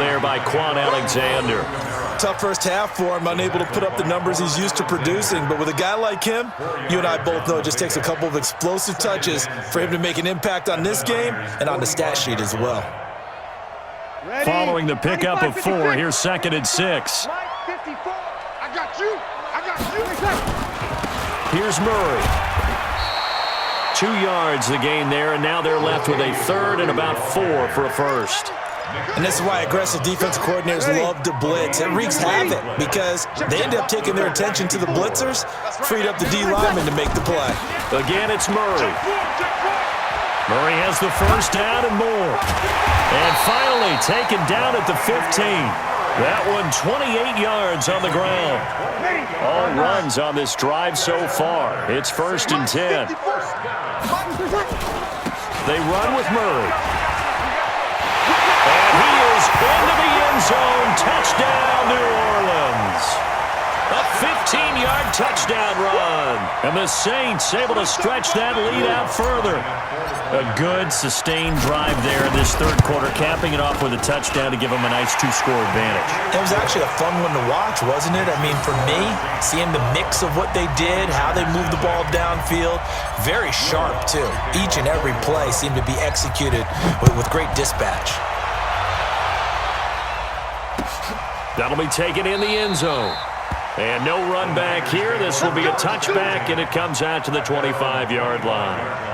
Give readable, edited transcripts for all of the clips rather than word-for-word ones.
there by Quan Alexander. Tough first half for him, unable to put up the numbers he's used to producing. But with a guy like him, you and I both know it just takes a couple of explosive touches for him to make an impact on this game and on the stat sheet as well. Ready? Following the pickup of 4, here's 2nd and 6. Mike 54. I got you. Here's Murray. 2 yards the gain there, and now they're left with a 3rd and about 4 for a first. And this is why aggressive defense coordinators love to blitz. It wreaks havoc because they end up taking their attention to the blitzers, freed up the D lineman to make the play. Again, it's Murray. Murray has the first down and more. And finally taken down at the 15. That one 28 yards on the ground. All runs on this drive so far. It's 1st and 10. They run with Murray. And he is into the end zone. Touchdown, New Orleans. A 15-yard touchdown run. And the Saints able to stretch that lead out further. A good, sustained drive there in this 3rd quarter, capping it off with a touchdown to give them a nice 2-score advantage. It was actually a fun one to watch, wasn't it? I mean, for me, seeing the mix of what they did, how they moved the ball downfield, very sharp, too. Each and every play seemed to be executed with great dispatch. That'll be taken in the end zone. And no run back here. This will be a touchback, and it comes out to the 25-yard line.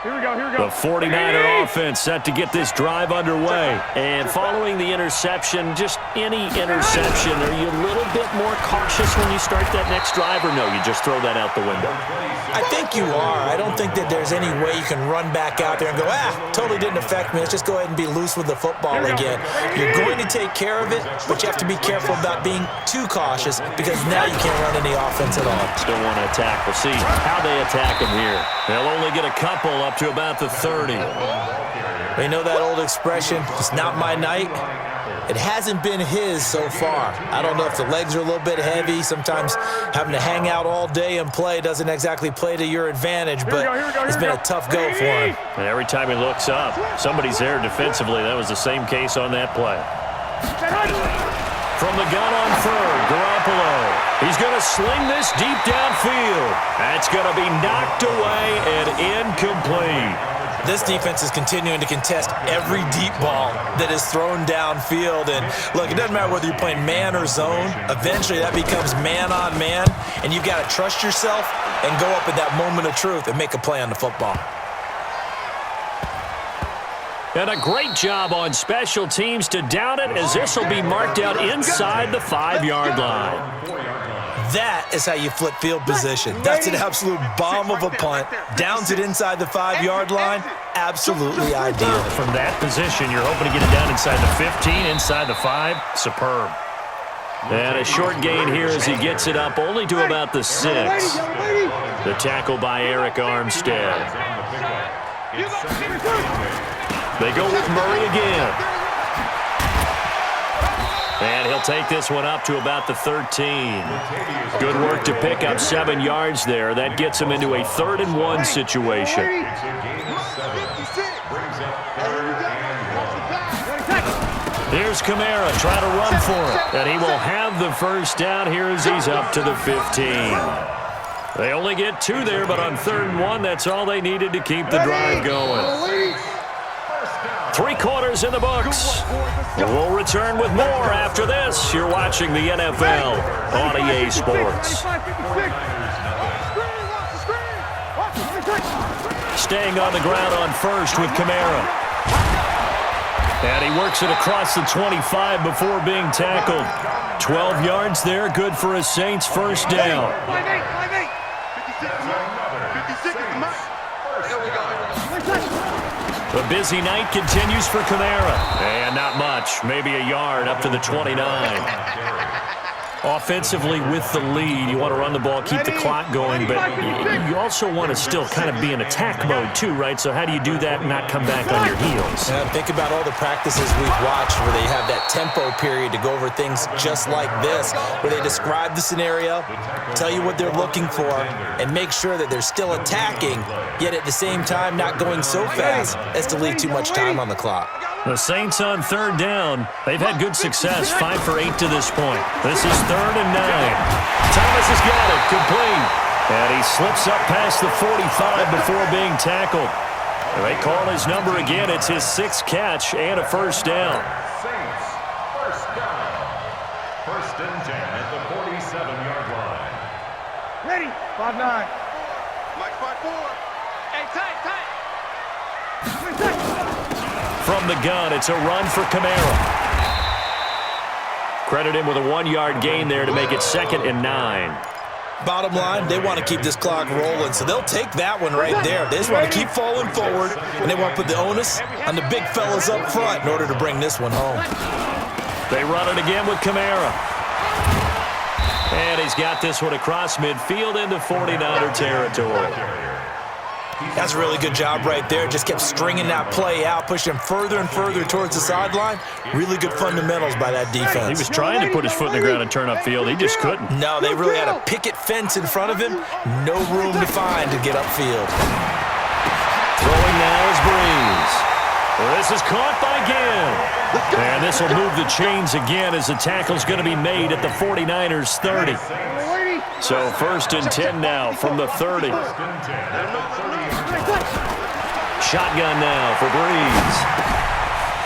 Here we go. The 49er offense set to get this drive underway. And following the interception, just any interception, are you a little bit more cautious when you start that next drive, or no, you just throw that out the window? I think you are. I don't think that there's any way you can run back out there and go, totally didn't affect me. Let's just go ahead and be loose with the football again. You're going to take care of it, but you have to be careful about being too cautious because now you can't run any offense at all. Still want to attack. We'll see how they attack him here. They'll only get a couple up to about the 30. You know that old expression, it's not my night? It hasn't been his so far. I don't know if the legs are a little bit heavy. Sometimes having to hang out all day and play doesn't exactly play to your advantage, but it's been a tough go for him. And every time he looks up, somebody's there defensively. That was the same case on that play. From the gun on 3rd, Garoppolo. He's going to sling this deep downfield. That's going to be knocked away and incomplete. This defense is continuing to contest every deep ball that is thrown downfield. And look, it doesn't matter whether you're playing man or zone. Eventually that becomes man on man, and you've got to trust yourself and go up at that moment of truth and make a play on the football. And a great job on special teams to down it, as this will be marked out inside the 5-yard line. That is how you flip field position. That's an absolute bomb of a punt. Downs it inside the 5-yard line. Absolutely ideal. From that position, you're hoping to get it down inside the 15, inside the 5. Superb. And a short gain here as he gets it up only to about the 6. The tackle by Eric Armstead. They go with Murray again. And he'll take this one up to about the 13. Good work to pick up 7 yards there. That gets him into a 3rd and 1 situation. Here's Kamara trying to run for it. And he will have the first down here as he's up to the 15. They only get 2 there, but on 3rd and 1, that's all they needed to keep the drive going. 3 quarters in the books. We'll return with more after this. You're watching the NFL on EA Sports. Staying on the ground on 1st with Kamara. And he works it across the 25 before being tackled. 12 yards there, good for a Saints first down. The busy night continues for Kamara. And not much, maybe a yard up to the 29. Offensively with the lead, you want to run the ball, keep the clock going, but you also want to still kind of be in attack mode too, right? So how do you do that and not come back on your heels? Think about all the practices we've watched where they have that tempo period to go over things just like this, where they describe the scenario, tell you what they're looking for, and make sure that they're still attacking, yet at the same time not going so fast as to leave too much time on the clock. The Saints on third down. They've had good success, 5 for 8 to this point. This is 3rd and 9. Thomas has got it, complete. And he slips up past the 45 before being tackled. They call his number again. It's his 6th catch and a first down. Saints, first down. 1st and 10 at the 47-yard line. Ready. 5-9. Mike 5-4. Hey, tight. From the gun, it's a run for Kamara. Credit him with a 1-yard gain there to make it 2nd and 9. Bottom line, they want to keep this clock rolling, so they'll take that one right there. They just want to keep falling forward, and they want to put the onus on the big fellas up front in order to bring this one home. They run it again with Kamara. And he's got this one across midfield into 49er territory. That's a really good job right there. Just kept stringing that play out, pushing him further and further towards the sideline. Really good fundamentals by that defense. He was trying to put his foot in the ground and turn upfield. He just couldn't. No, they really had a picket fence in front of him. No room to find to get upfield. Throwing now is Breeze. This is caught by Gill. And this will move the chains again as the tackle's going to be made at the 49ers 30. So 1st and 10 now from the 30. Shotgun now for Breeze.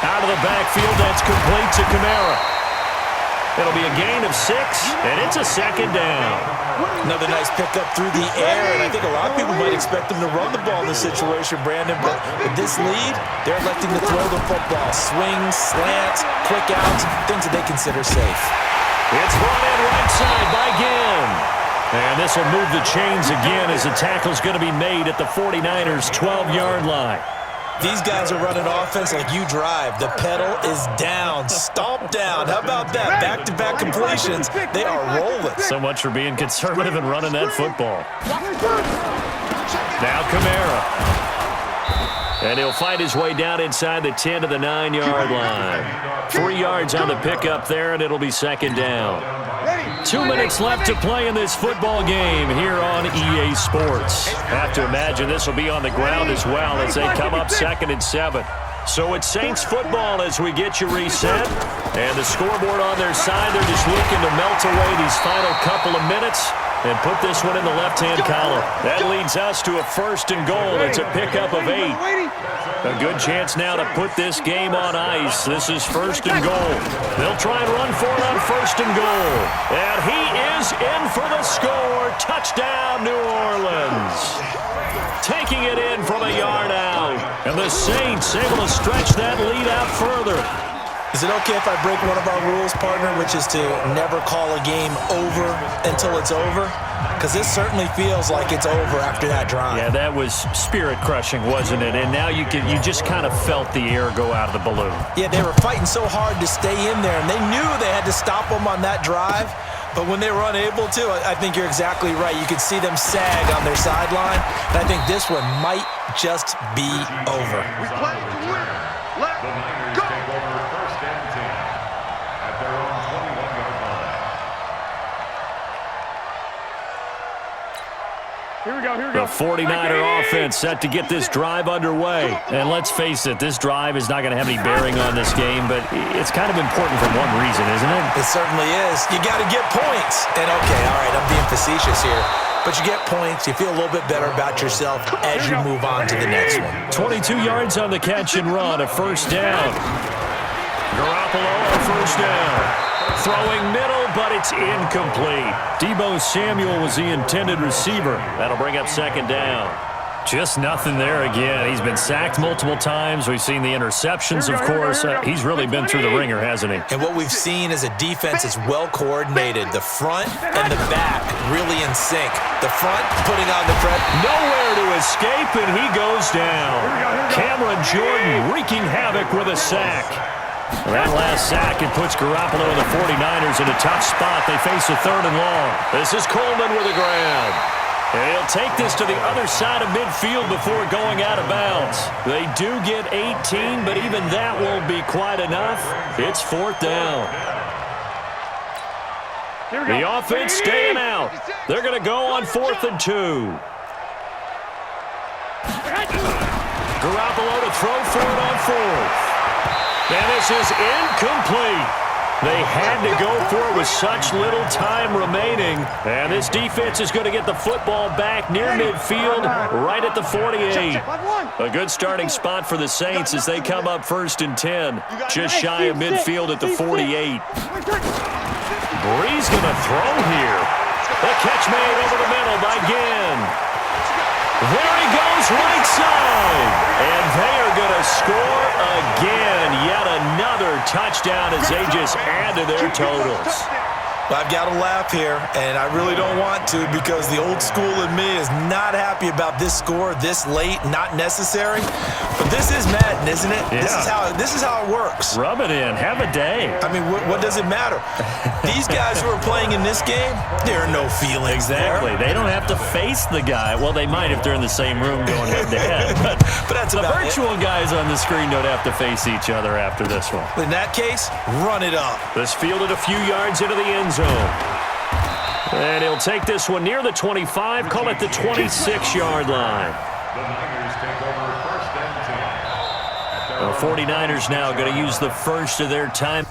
Out of the backfield, that's complete to Kamara. It'll be a gain of 6, and it's a 2nd down. Another nice pickup through the air, and I think a lot of people might expect them to run the ball in this situation, Brandon, but with this lead, they're electing to throw the football. Swings, slants, quick outs, things that they consider safe. It's brought in right side by Ginn. And this will move the chains again as the tackle's going to be made at the 49ers' 12-yard line. These guys are running offense like you drive. The pedal is down, stomp down. How about that? Back-to-back completions. They are rolling. So much for being conservative and running that football. Now Kamara. And he'll fight his way down inside the 10 to the 9-yard line. 3 yards on the pickup there, and it'll be 2nd down. 2 minutes left to play in this football game here on EA Sports. Have to imagine this will be on the ground as well as they come up 2nd and 7. So it's Saints football as we get you reset. And the scoreboard on their side, they're just looking to melt away these final couple of minutes and put this one in the left-hand column. That leads us to a 1st and goal. It's a pickup of 8. A good chance now to put this game on ice. This is 1st and goal. They'll try and run for it on 1st and goal. And he is in for the score. Touchdown, New Orleans. Taking it in from a yard out. And the Saints able to stretch that lead out further. Is it okay if I break one of our rules, partner, which is to never call a game over until it's over? Because this certainly feels like it's over after that drive. Yeah, that was spirit-crushing, wasn't it? And now you just kind of felt the air go out of the balloon. Yeah, they were fighting so hard to stay in there, and they knew they had to stop them on that drive. But when they were unable to, I think you're exactly right. You could see them sag on their sideline. And I think this one might just be over. We play to win. Let's go. Take over 1st and 10 at their own 21-yard line. Here we go. The 49er offense set to get this drive underway. And let's face it, this drive is not going to have any bearing on this game, but it's kind of important for one reason, isn't it? It certainly is. You got to get points. And okay, all right, I'm being facetious here. But you get points, you feel a little bit better about yourself as you move on to the next one. 22 yards on the catch and run, a 1st down. Garoppolo, a 1st down. Throwing middle, but it's incomplete. Deebo Samuel was the intended receiver. That'll bring up 2nd down. Just nothing there again. He's been sacked multiple times. We've seen the interceptions, of course. He's really been through the ringer, hasn't he? And what we've seen is a defense that's well coordinated. The front and the back really in sync. The front putting on the pressure. Nowhere to escape, and he goes down. Cameron Jordan wreaking havoc with a sack. That last sack, it puts Garoppolo and the 49ers in a tough spot. They face a 3rd and long. This is Coleman with a grab. And he'll take this to the other side of midfield before going out of bounds. They do get 18, but even that won't be quite enough. It's 4th down. The offense staying out. They're going to go on 4th and 2. Garoppolo to throw for it on 4th. And this is incomplete. They had to go for it with such little time remaining. And this defense is going to get the football back near midfield, right at the 48. A good starting spot for the Saints as they come up 1st and 10, just shy of midfield at the 48. Brees going to throw here. The catch made over the middle by Ginn. There he goes, right side. And they are going to score again. Yet another touchdown as they just add to their totals. I've got to laugh here, and I really don't want to because the old school in me is not happy about this score this late, not necessary. But this is Madden, isn't it? Yeah. This is how it works. Rub it in. Have a day. I mean, what does it matter? These guys who are playing in this game, there are no feelings Exactly. there. They don't have to face the guy. Well, they might if they're in the same room going head-to-head. But that's the about virtual guys on the screen don't have to face each other after this one. In that case, run it up. This fielded a few yards into the end zone. And he'll take this one near the 25, call it the 26-yard line. The Niners take over 1st and 10. The 49ers now going to use the first of their time.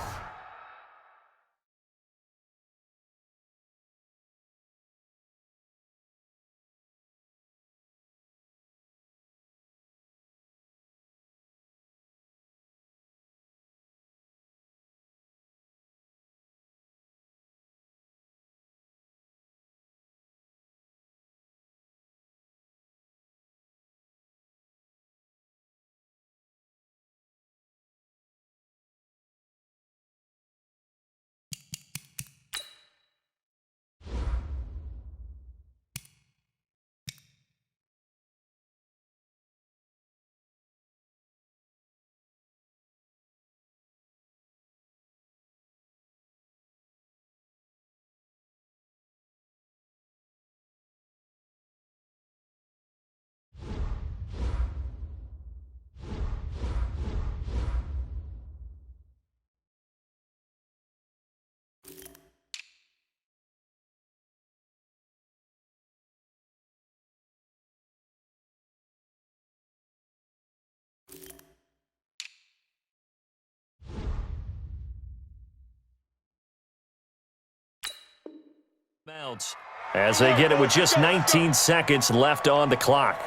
As they get it with just 19 seconds left on the clock.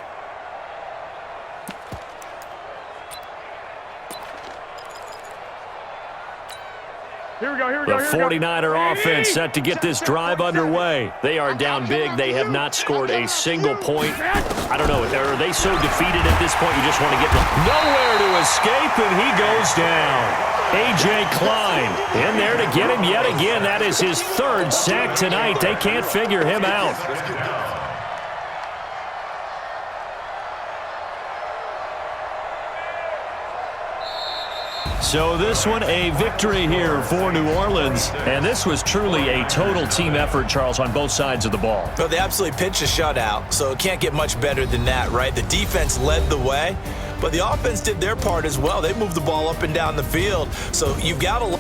Here we go. The 49er offense set to get this drive underway. They are down big. They have not scored a single point. I don't know. Are they so defeated at this point you just want to get them? Nowhere to escape, and he goes down. A.J. Klein in there to get him yet again. That is his 3rd sack tonight. They can't figure him out. So this one, a victory here for New Orleans. And this was truly a total team effort, Charles, on both sides of the ball. So they absolutely pitched a shutout, so it can't get much better than that, right? The defense led the way, but the offense did their part as well. They moved the ball up and down the field. So you've got to